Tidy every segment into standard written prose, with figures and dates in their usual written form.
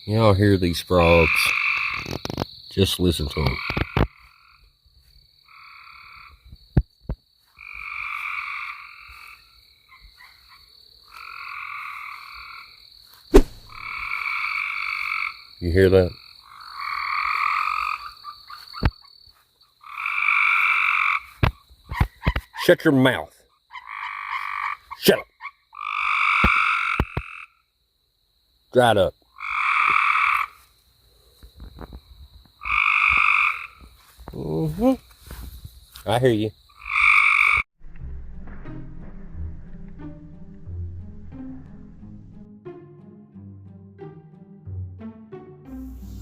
Y'all hear these frogs? Just listen to them. You hear that? Shut your mouth. Shut up. Dry it up. I hear you.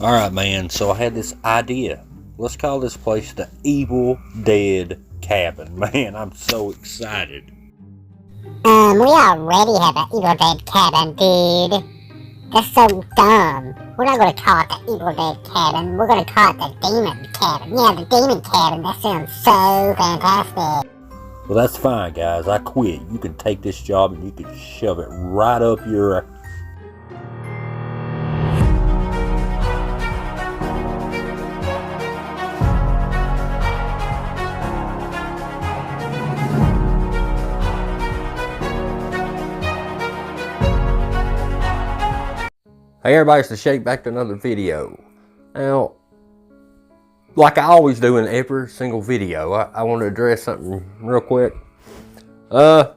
Alright, man, so I had this idea. Let's call this place the Evil Dead Cabin. Man, I'm so excited. We already have an Evil Dead Cabin, dude. That's so dumb. We're not gonna call it the Evil Dead Cabin. We're gonna call it the Demon Cabin. Yeah, the Demon Cabin. That sounds so fantastic. Well, that's fine, guys. I quit. You can take this job and you can shove it right up your... Hey everybody, it's the Shake, back to another video. Now, like I always do in every single video, I want to address something real quick. There'll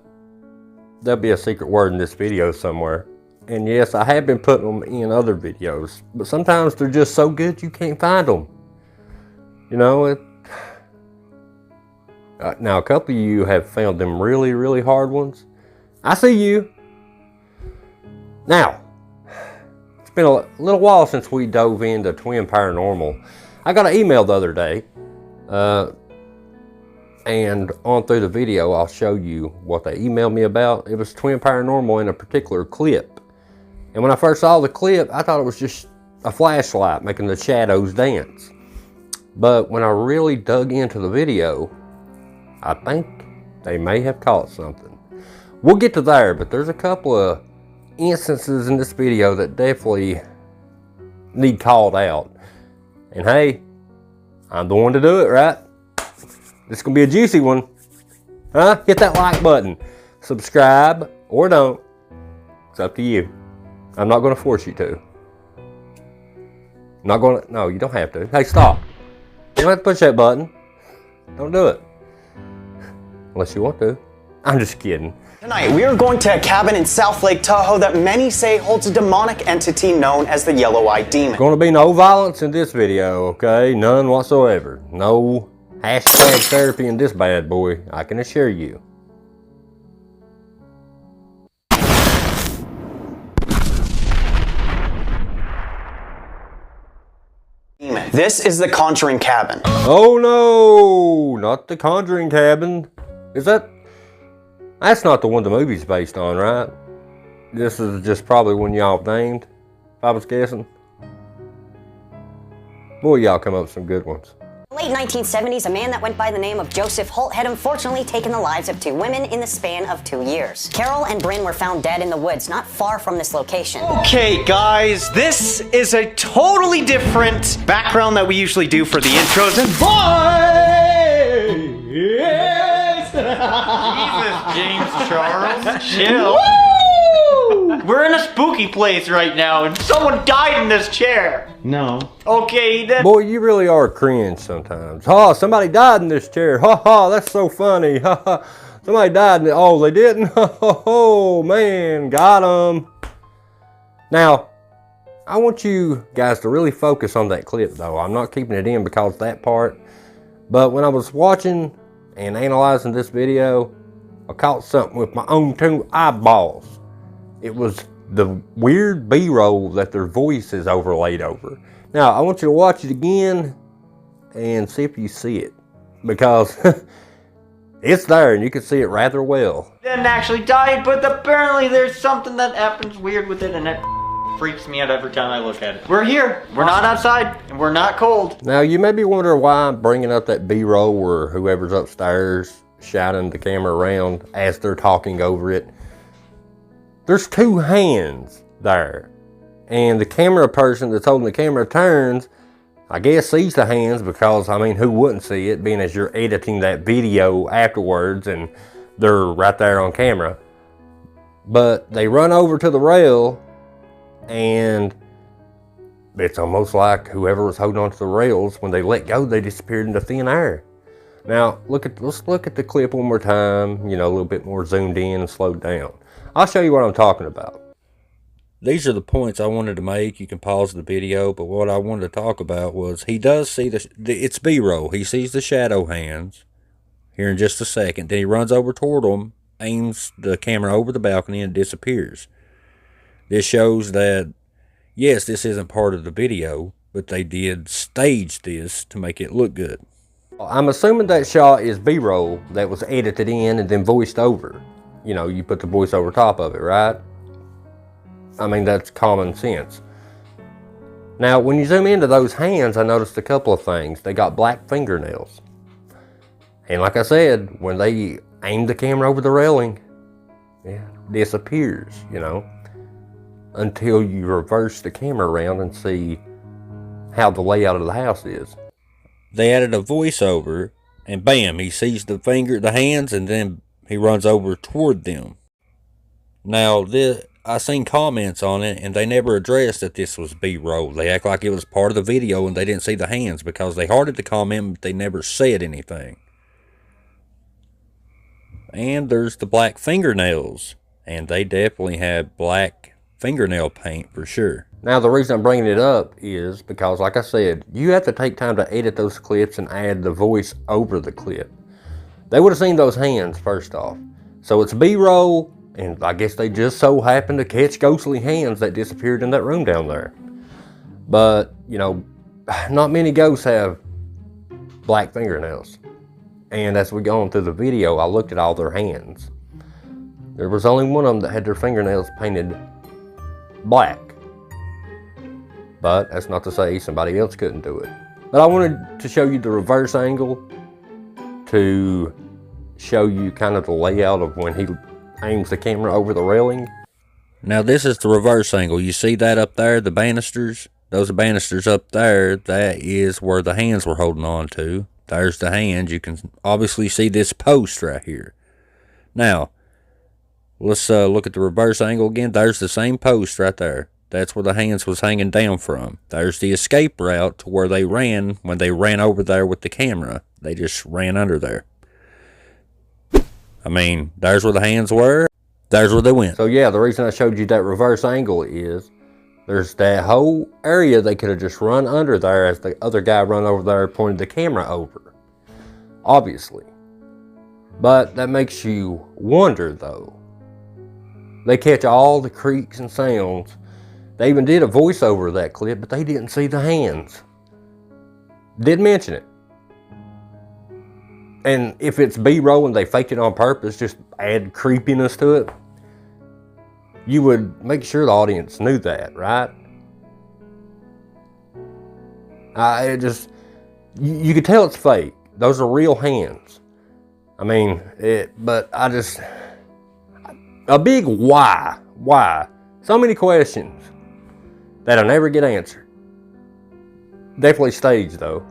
be a secret word in this video somewhere. And yes, I have been putting them in other videos, but sometimes they're just so good you can't find them. You know, now a couple of you have found them really, really hard ones. I see you. Now, it's been a little while since we dove into Twin Paranormal. I got an email the other day, and on through the video I'll show you what they emailed me about. It was Twin Paranormal in a particular clip. And when I first saw the clip, I thought it was just a flashlight making the shadows dance. But when I really dug into the video, I think they may have caught something. We'll get to there, but there's a couple of instances in this video that definitely need called out. And hey, I'm the one to do it, right? This is gonna be a juicy one. Huh? Hit that like button. Subscribe or don't. It's up to you. I'm not gonna force you to. No, you don't have to. Hey, stop. You don't have to push that button. Don't do it. Unless you want to. I'm just kidding. Tonight, we are going to a cabin in South Lake Tahoe that many say holds a demonic entity known as the Yellow-Eyed Demon. Gonna be no violence in this video, okay? None whatsoever. No hashtag therapy in this bad boy, I can assure you. This is the Conjuring Cabin. Oh no, not the Conjuring Cabin. That's not the one the movie's based on, right? This is just probably one y'all named, if I was guessing. Boy, y'all come up with some good ones. Late 1970s, a man that went by the name of Joseph Holt had unfortunately taken the lives of 2 women in the span of 2 years. Carol and Bryn were found dead in the woods, not far from this location. Okay, guys, this is a totally different background that we usually do for the intros. And Jesus, James Charles, chill. Woo! We're in a spooky place right now, and someone died in this chair. No. Okay, then. Boy, you really are cringe sometimes. Ha, somebody died in this chair. Ha ha, that's so funny. Ha ha, somebody died in it. Oh, they didn't? Oh, man, got them. Now, I want you guys to really focus on that clip, though. I'm not keeping it in because of that part. But when I was watching and analyzing this video, I caught something with my own 2 eyeballs. It was the weird B-roll that their voice is overlaid over. Now, I want you to watch it again and see if you see it. Because it's there and you can see it rather well. Didn't actually die, but apparently there's something that happens weird with it, and it freaks me out every time I look at it. We're here. We're not outside, and we're not cold. Now, you may be wondering why I'm bringing up that B-roll where whoever's upstairs shouting the camera around as they're talking over it. There's 2 hands there. And the camera person that's holding the camera turns, I guess sees the hands because, I mean, who wouldn't see it, being as you're editing that video afterwards and they're right there on camera. But they run over to the rail, and it's almost like whoever was holding onto the rails, when they let go, they disappeared into thin air. Now, let's look at the clip one more time, you know, a little bit more zoomed in and slowed down. I'll show you what I'm talking about. These are the points I wanted to make. You can pause the video, but what I wanted to talk about was he does see it's B-roll. He sees the shadow hands here in just a second. Then he runs over toward them, aims the camera over the balcony, and disappears. This shows that, yes, this isn't part of the video, but they did stage this to make it look good. I'm assuming that shot is B-roll that was edited in and then voiced over. You know, you put the voice over top of it, right? I mean, that's common sense. Now, when you zoom into those hands, I noticed a couple of things. They got black fingernails. And like I said, when they aim the camera over the railing, it disappears, you know, until you reverse the camera around and see how the layout of the house is. They added a voiceover, and bam, he sees the hands, and then he runs over toward them. Now, I seen comments on it, and they never addressed that this was B-roll. They act like it was part of the video, and they didn't see the hands because they hearted the comment, but they never said anything. And there's the black fingernails, and they definitely have black fingernail paint for sure. Now, the reason I'm bringing it up is because, like I said, you have to take time to edit those clips and add the voice over the clip. They would have seen those hands first off. So it's B-roll, and I guess they just so happened to catch ghostly hands that disappeared in that room down there. But, you know, not many ghosts have black fingernails. And as we go on through the video, I looked at all their hands. There was only one of them that had their fingernails painted black. But that's not to say somebody else couldn't do it. But I wanted to show you the reverse angle to show you kind of the layout of when he aims the camera over the railing. Now this is the reverse angle. You see that up there, the banisters? Those banisters up there, that is where the hands were holding on to. There's the hands. You can obviously see this post right here. Now, let's look at the reverse angle again. There's the same post right there. That's where the hands was hanging down from. There's the escape route to where they ran when they ran over there with the camera. They just ran under there. I mean, there's where the hands were. There's where they went. So yeah, the reason I showed you that reverse angle is there's that whole area they could have just run under there as the other guy run over there pointed the camera over. Obviously. But that makes you wonder though. They catch all the creaks and sounds. They even did a voiceover of that clip, but they didn't see the hands. Didn't mention it. And if it's B-roll and they faked it on purpose, just add creepiness to it, you would make sure the audience knew that, right? You could tell it's fake. Those are real hands. I mean, but a big why? Why? So many questions that'll never get answered. Definitely staged though.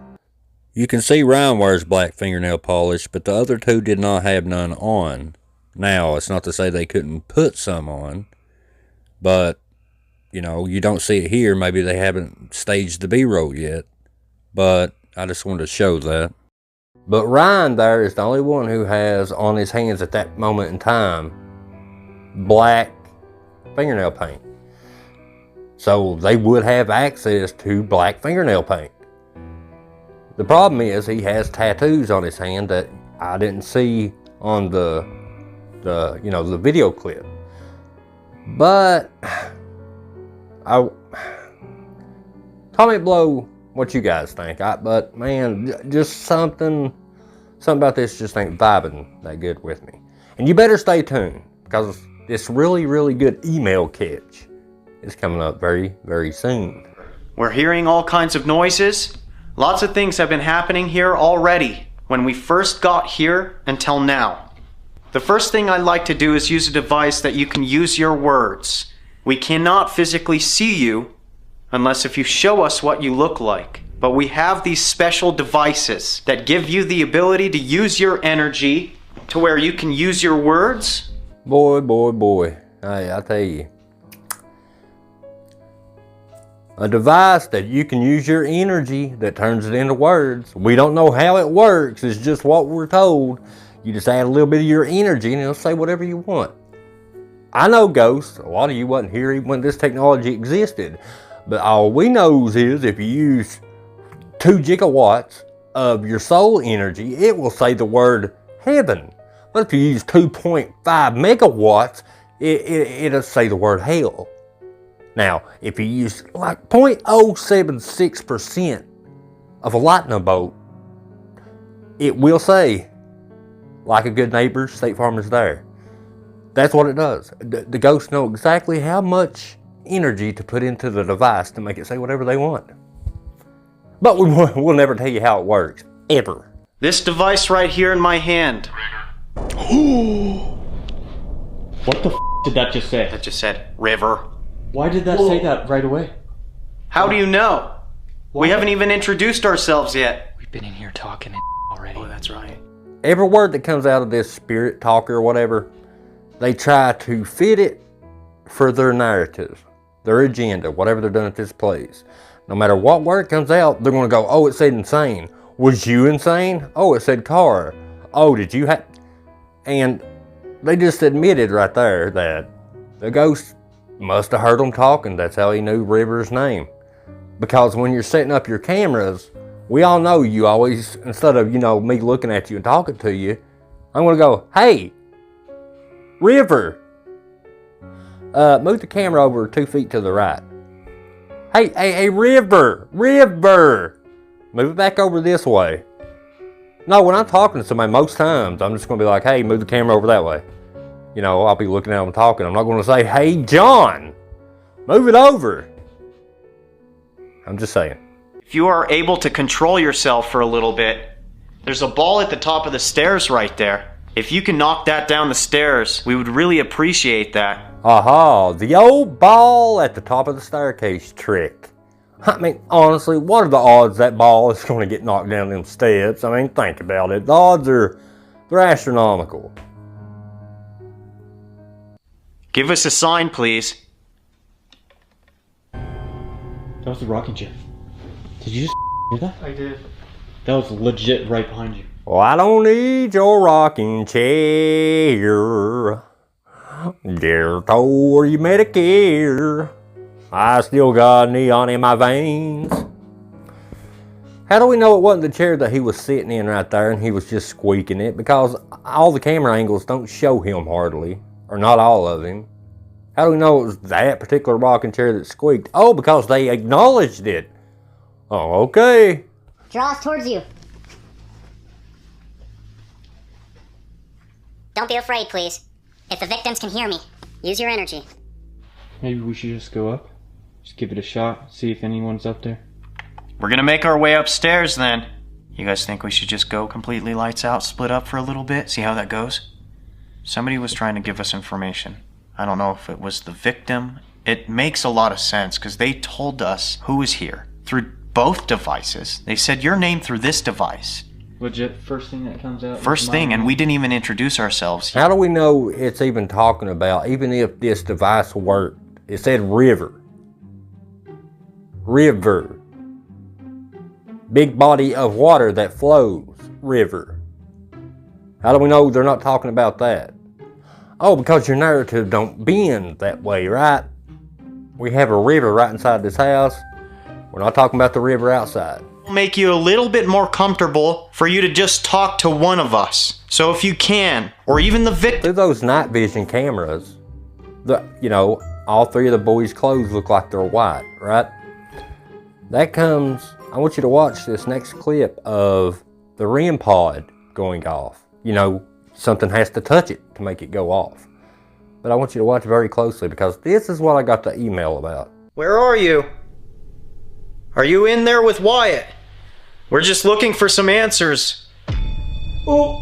You can see Ryan wears black fingernail polish, but the other two did not have none on. Now, it's not to say they couldn't put some on, but, you know, you don't see it here. Maybe they haven't staged the B-roll yet, but I just wanted to show that. But Ryan there is the only one who has on his hands at that moment in time black fingernail paint. So they would have access to black fingernail paint. The problem is he has tattoos on his hand that I didn't see on the video clip. But comment below what you guys think. But man, just something about this just ain't vibing that good with me. And you better stay tuned because this really, really good email catch is coming up very, very soon. We're hearing all kinds of noises. Lots of things have been happening here already when we first got here until now. The first thing I'd like to do is use a device that you can use your words. We cannot physically see you unless if you show us what you look like. But we have these special devices that give you the ability to use your energy to where you can use your words. Boy. Hey, I tell you. A device that you can use your energy that turns it into words. We don't know how it works. It's just what we're told. You just add a little bit of your energy and it'll say whatever you want. I know ghosts. A lot of you wasn't here even when this technology existed. But all we know is if you use 2 gigawatts of your soul energy, it will say the word heaven. But if you use 2.5 megawatts, it'll say the word hell. Now, if you use like 0.076% of a lightning bolt, it will say, like a good neighbor, State Farm is there. That's what it does. The ghosts know exactly how much energy to put into the device to make it say whatever they want. But we'll never tell you how it works, ever. This device right here in my hand. What the f did that just say? That just said river. Why did that say that right away? How do you know? We haven't even introduced ourselves yet. We've been in here talking already. Oh, that's right. Every word that comes out of this spirit talk or whatever, they try to fit it for their narrative, their agenda, whatever they're doing at this place. No matter what word comes out, they're going to go, oh, it said insane. Was you insane? Oh, it said car. Oh, did you have... And they just admitted right there that the ghost must have heard them talking. That's how he knew River's name. Because when you're setting up your cameras, we all know you always, instead of, me looking at you and talking to you, I'm going to go, hey, River, move the camera over 2 feet to the right. Hey, River, move it back over this way. No, when I'm talking to somebody, most times, I'm just going to be like, hey, move the camera over that way. I'll be looking at them talking. I'm not going to say, hey, John, move it over. I'm just saying. If you are able to control yourself for a little bit, there's a ball at the top of the stairs right there. If you can knock that down the stairs, we would really appreciate that. Aha, the old ball at the top of the staircase trick. I mean, honestly, what are the odds that ball is going to get knocked down them steps? I mean, think about it. The odds they're astronomical. Give us a sign, please. That was the rocking chair. Did you just hear that? I did. That was legit right behind you. Well, I don't need your rocking chair. Dear told you Medicare. I still got neon in my veins. How do we know it wasn't the chair that he was sitting in right there and he was just squeaking it? Because all the camera angles don't show him hardly, or not all of him. How do we know it was that particular rocking chair that squeaked? Oh, because they acknowledged it. Oh, okay. Draw us towards you. Don't be afraid, please. If the victims can hear me, use your energy. Maybe we should just go up. Just give it a shot, see if anyone's up there. We're gonna make our way upstairs then. You guys think we should just go completely lights out, split up for a little bit, see how that goes? Somebody was trying to give us information. I don't know if it was the victim. It makes a lot of sense because they told us who was here through both devices. They said your name through this device. Legit, first thing that comes out. First thing, and we didn't even introduce ourselves. How do we know it's even talking about, even if this device worked? It said river. River. Big body of water that flows. River. How do we know they're not talking about that? Oh, because your narrative don't bend that way, right? We have a river right inside this house. We're not talking about the river outside. Make you a little bit more comfortable for you to just talk to one of us. So if you can, or even the victim. Through those night vision cameras, all 3 of the boys' clothes look like they're white, right? That comes, I want you to watch this next clip of the REM pod going off. Something has to touch it to make it go off. But I want you to watch very closely because this is what I got the email about. Where are you? Are you in there with Wyatt? We're just looking for some answers. Oh.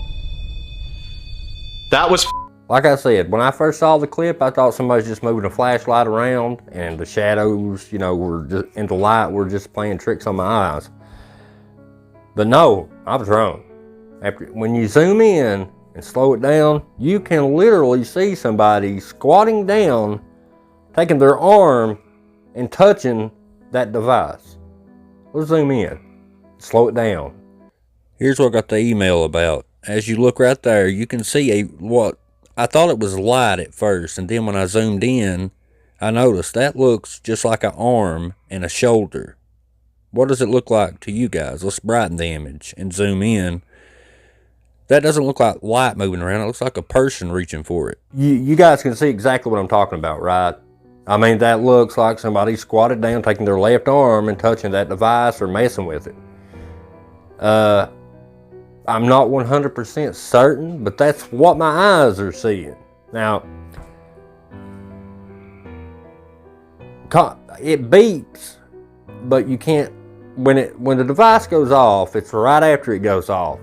That was like I said, when I first saw the clip, I thought somebody's just moving a flashlight around and the shadows, you know, were just, and the light were just playing tricks on my eyes. But no, I was wrong. When you zoom in and slow it down, you can literally see somebody squatting down, taking their arm and touching that device. Let's zoom in, slow it down. Here's what I got the email about. As you look right there, you can see what I thought it was light at first, and then when I zoomed in, I noticed that looks just like an arm and a shoulder. What does it look like to you guys? Let's brighten the image and zoom in. That doesn't look like light moving around. It looks like a person reaching for it. You guys can see exactly what I'm talking about, right? I mean, that looks like somebody squatted down, taking their left arm and touching that device or messing with it. I'm not 100% certain, but that's what my eyes are seeing. Now, it beeps, but you can't, when the device goes off, it's right after it goes off.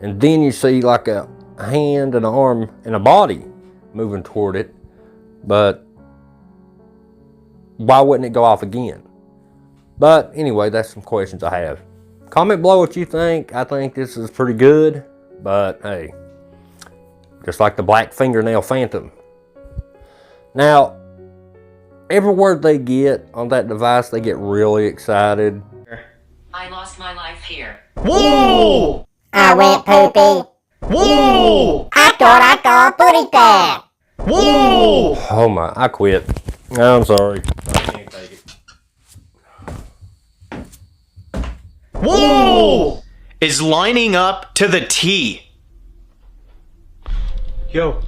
And then you see like a hand and an arm and a body moving toward it. But why wouldn't it go off again? But anyway, that's some questions I have. Comment below what you think. I think this is pretty good. But hey, just like the black fingernail phantom. Now, every word they get on that device, they get really excited. I lost my life here. Whoa! I went poopy. Whoa! I thought I saw a booty there. Whoa! Oh my, I quit. I'm sorry. I can't take it. Whoa! Is lining up to the T. Yo.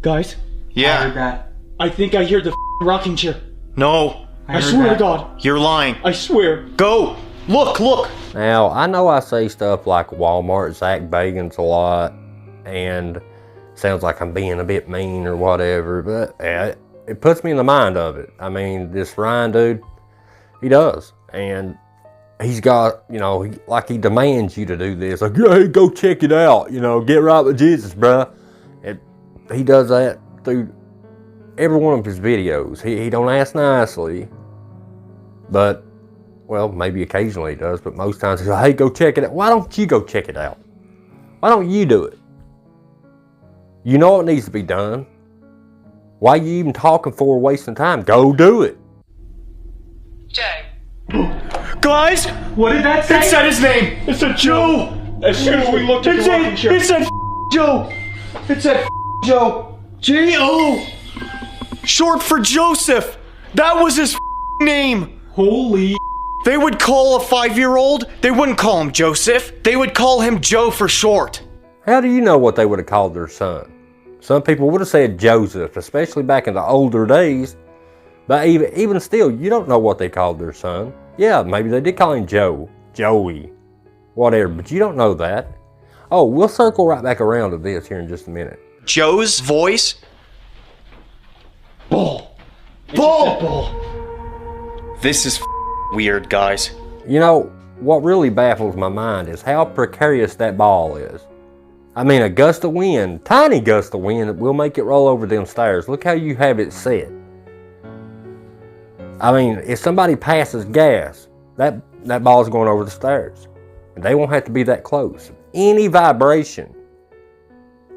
Guys, I Yeah. heard that. I think I hear the rocking chair. No. I swear to God. You're lying. I swear. Go. Look, look. Now, I know I say stuff like Walmart, Zach Bagans a lot, and sounds like I'm being a bit mean or whatever, but yeah, it puts me in the mind of it. I mean, this Ryan dude, he does. And he's got, you know, he demands you to do this. Like, hey, go check it out. You know, get right with Jesus, bruh. He does that through every one of his videos. He don't ask nicely, but, well, maybe occasionally he does, but most times he's like, hey, go check it out. Why don't you go check it out? Why don't you do it? You know what needs to be done. Why are you even talking for wasting time? Go do it. Jay. Guys, What did that say? it said his name. It said Joe. As soon as we looked at the rocking chair. It said Joe. It said Joe. J-O. Short for Joseph. That was his name. Holy. They would call a 5-year-old, they wouldn't call him Joseph. They would call him Joe for short. How do you know what they would have called their son? Some people would have said Joseph, especially back in the older days. But even still, you don't know what they called their son. Yeah, maybe they did call him Joe, Joey, whatever, but you don't know that. Oh, we'll circle right back around to this here in just a minute. Joe's voice. Bull. Bull. This is weird, guys. You know, what really baffles my mind is how precarious that ball is. I mean, a gust of wind, tiny gust of wind, will make it roll over them stairs. Look how you have it set. I mean, if somebody passes gas, that ball's going over the stairs. And they won't have to be that close. Any vibration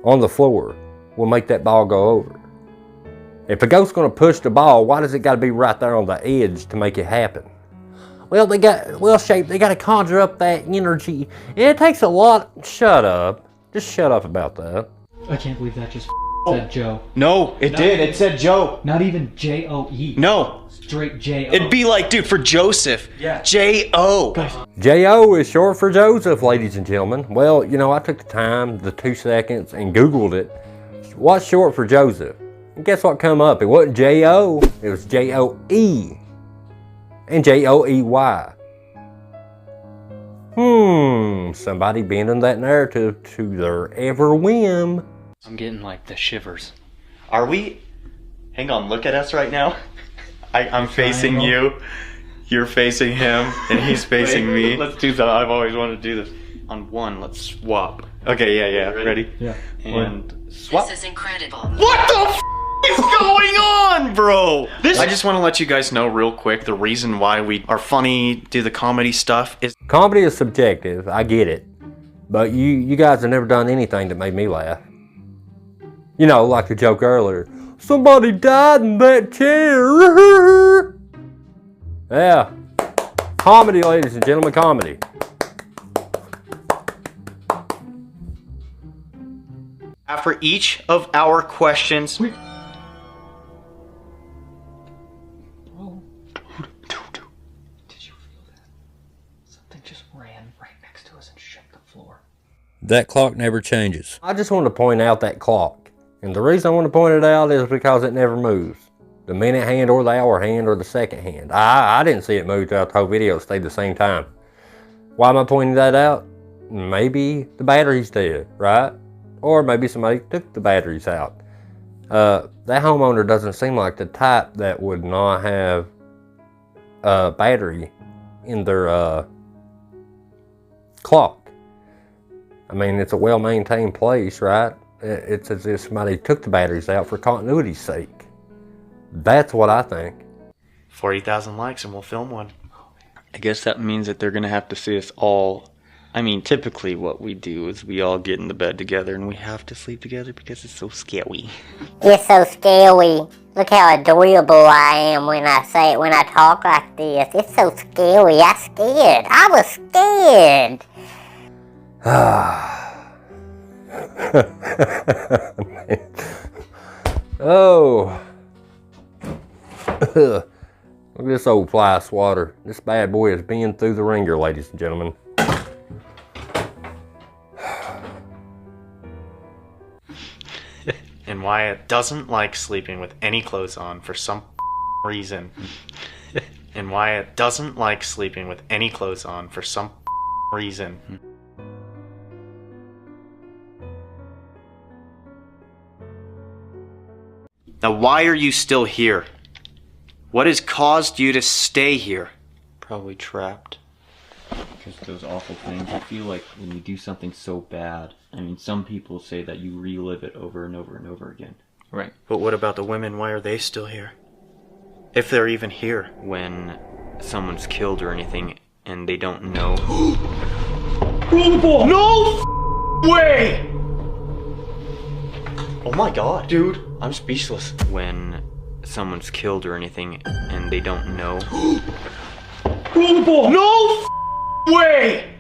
on the floor will make that ball go over. If a ghost's going to push the ball, why does it got to be right there on the edge to make it happen? Well, they got to conjure up that energy. And it takes a lot. Shut up. Just shut up about that. I can't believe that just said Joe. No, it did. It said Joe. Not even J-O-E. No. Straight J-O. It'd be like, dude, for Joseph. Yeah. J-O. J-O is short for Joseph, ladies and gentlemen. Well, you know, I took the time, the 2 seconds, and Googled it. What's short for Joseph? And guess what come up? It wasn't J-O, it was J-O-E. And J-O-E-Y. Somebody bending that narrative to their ever whim. I'm getting like the shivers. Are we? Hang on, look at us right now. I'm facing you. You're facing him, and he's facing me. Let's do that. I've always wanted to do this. On 1, let's swap. Okay, yeah. Ready? Yeah. And swap. This is incredible. What the f is going on, bro? I just want to let you guys know real quick, the reason why we are funny, do the comedy stuff is... Comedy is subjective, I get it. But you guys have never done anything that made me laugh. You know, like the joke earlier. Somebody died in that chair. Yeah. Comedy, ladies and gentlemen, comedy. After each of our questions... Wait. Did you feel that? Something just ran right next to us and shook the floor. That clock never changes. I just want to point out that clock. And the reason I want to point it out is because it never moves. The minute hand or the hour hand or the second hand. I didn't see it move throughout the whole video. It stayed the same time. Why am I pointing that out? Maybe the battery's dead, right? Or maybe somebody took the batteries out. That homeowner doesn't seem like the type that would not have a battery in their clock. I mean, it's a well-maintained place, right? It's as if somebody took the batteries out for continuity's sake. That's what I think. 40,000 likes and we'll film one. I guess that means that they're gonna have to see us all. I mean, typically what we do is we all get in the bed together and we have to sleep together because it's so scary. It's so scary. Look how adorable I am when I say it, when I talk like this. It's so scary. I'm scared. I was scared. Oh. Look at this old fly swatter. This bad boy has been through the ringer, ladies and gentlemen. And Wyatt doesn't like sleeping with any clothes on for some reason. And Wyatt doesn't like sleeping with any clothes on for some reason. Now, why are you still here? What has caused you to stay here? Probably trapped. Because of those awful things. I feel like when you do something so bad, I mean, some people say that you relive it over and over and over again. Right. But what about the women? Why are they still here? If they're even here. When someone's killed or anything and they don't know. Roll the ball! No way! Oh my god, dude. I'm speechless. When someone's killed or anything and they don't know. Roll the ball! No way!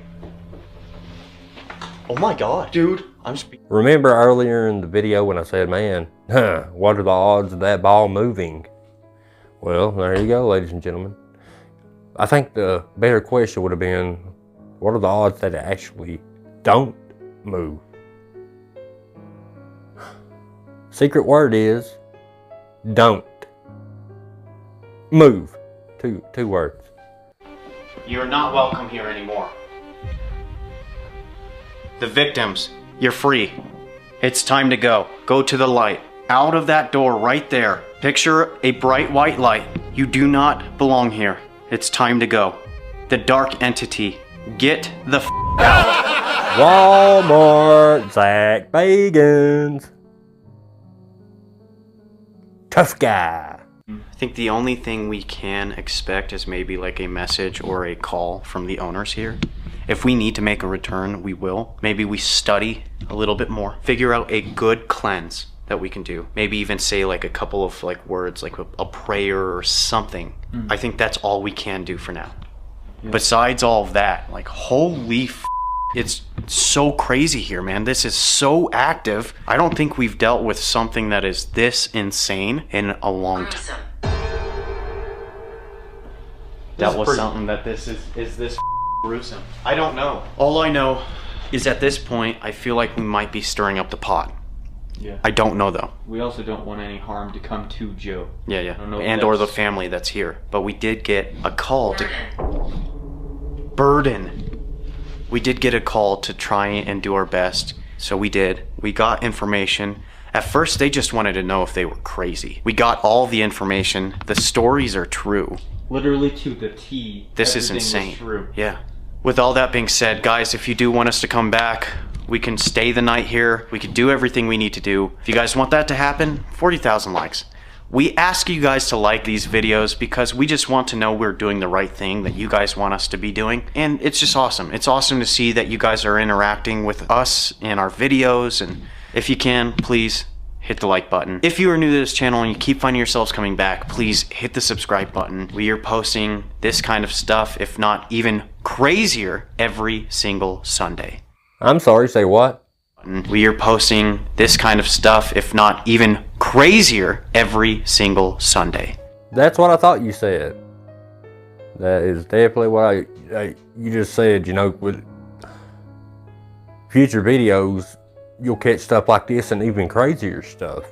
Oh my god, dude. I'm speechless. Remember earlier in the video when I said, man, what are the odds of that ball moving? Well, there you go, ladies and gentlemen. I think the better question would have been, what are the odds that it actually don't move? Secret word is, don't move. Two words. You're not welcome here anymore. The victims, you're free. It's time to go. Go to the light. Out of that door right there. Picture a bright white light. You do not belong here. It's time to go. The dark entity, get the f out. Walmart, Zach Bagans. Tough guy. I think the only thing we can expect is maybe like a message or a call from the owners here. If we need to make a return, we will. Maybe we study a little bit more. Figure out a good cleanse that we can do. Maybe even say like a couple of like words, like a prayer or something. I think that's all we can do for now. Yeah. Besides all of that, like holy f, it's so crazy here, man. This is so active. I don't think we've dealt with something that is this insane in a long time. That was something that this is this gruesome. I don't know. All I know is at this point, I feel like we might be stirring up the pot. Yeah. I don't know though. We also don't want any harm to come to Joe. Yeah. And or the family that's here. But we did get a call to... Burden. We did get a call to try and do our best. So we did. We got information. At first, they just wanted to know if they were crazy. We got all the information. The stories are true. Literally to the T. This is Everything insane. was true. Yeah. With all that being said, guys, if you do want us to come back, We can stay the night here. We can do everything we need to do. If you guys want that to happen, 40,000 likes. We ask you guys to like these videos because we just want to know we're doing the right thing that you guys want us to be doing. And it's just awesome. It's awesome to see that you guys are interacting with us in our videos. And if you can, please hit the like button. If you are new to this channel and you keep finding yourselves coming back, please hit the subscribe button. We are posting this kind of stuff, if not even crazier, every single Sunday. I'm sorry, say what? We are posting this kind of stuff, if not even crazier, every single Sunday. That's what I thought you said. That is definitely what you just said. You know, with future videos, you'll catch stuff like this and even crazier stuff.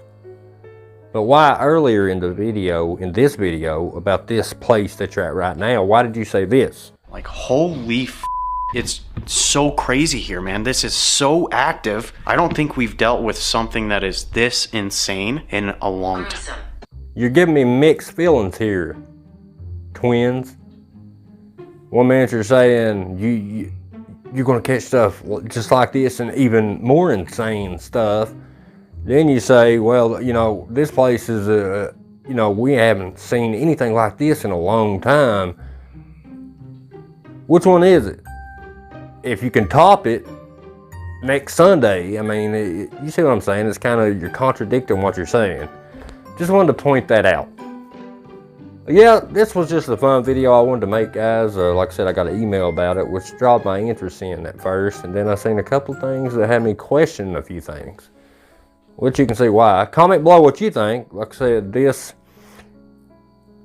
But why earlier in this video, about this place that you're at right now, why did you say this? Like, holy f***, it's so crazy here, man. This is so active. I don't think we've dealt with something that is this insane in a long time. You're giving me mixed feelings here, twins. One minute you're saying you're gonna catch stuff just like this and even more insane stuff. Then you say, well, you know, this place is, you know, we haven't seen anything like this in a long time. Which one is it? If you can top it next Sunday, I mean, you see what I'm saying? It's kind of, you're contradicting what you're saying. Just wanted to point that out. Yeah, this was just a fun video I wanted to make, guys. Like I said, I got an email about it, which dropped my interest in at first. And then I seen a couple things that had me question a few things, which you can see why. Comment below what you think. Like I said, there's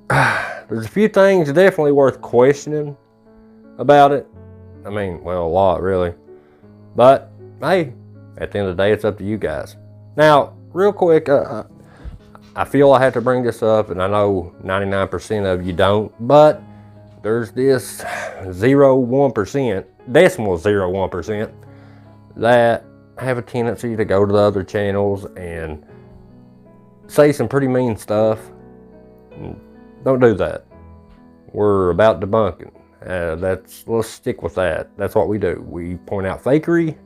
a few things definitely worth questioning about it. I mean, well, a lot, really. But, hey, at the end of the day, it's up to you guys. Now, real quick, I feel I have to bring this up, and I know 99% of you don't, but there's this 0.1%, decimal 0.1%, that have a tendency to go to the other channels and say some pretty mean stuff. Don't do that. We're about debunking. Let's stick with that. That's what we do. We point out fakery.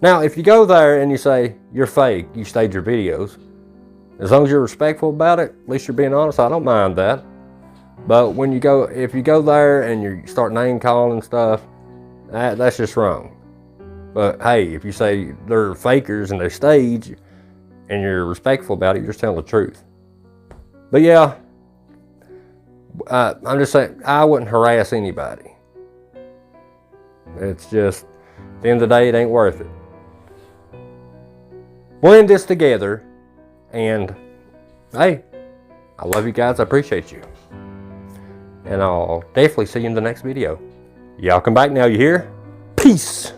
Now, if you go there and you say you're fake, you stage your videos, as long as you're respectful about it, at least you're being honest, I don't mind that. But when if you go there and you start name calling stuff, that's just wrong. But hey, if you say they're fakers and they stage and you're respectful about it, you're just telling the truth. But yeah, I'm just saying, I wouldn't harass anybody. It's just, at the end of the day, it ain't worth it. We're in this together, and hey, I love you guys, I appreciate you. And I'll definitely see you in the next video. Y'all come back now, you hear? Peace!